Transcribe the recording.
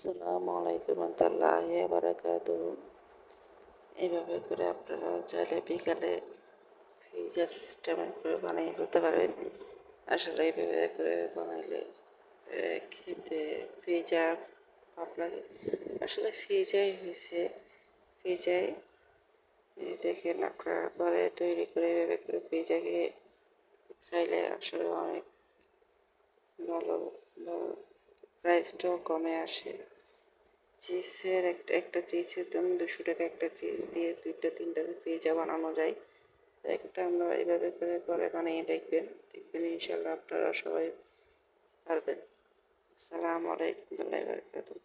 আসসালামু আলাইকুম ওয়া বারাকাতুহু। এইভাবে করে আপনারা চাইলে বিকালে পিৎজা সিস্টেমে করে বানিয়ে ফেলতে পারবেন। আসলে এইভাবে করে বানাইলে খেতে পিৎজা আপনাকে আসলে পিৎজাই হয়েছে। পিৎজাই দেখেন আপনারা ঘরে তৈরি করে এভাবে করে পিৎজাকে খাইলে আসলে অনেক ভালো, প্রাইসটাও কমে আসে। চিজের একটা চিজের দাম 200 টাকা। একটা চিজ দিয়ে 2টা 3টা পিৎজা বানানো যায়। একটা আমরা এভাবে করে ঘরে বানিয়ে দেখবেন ইনশাল্লাহ আপনারা সবাই পারবেন। আসসালামু আলাইকুম ওয়া রাহমাতুল্লাহি ওয়া বারাকাতুহু।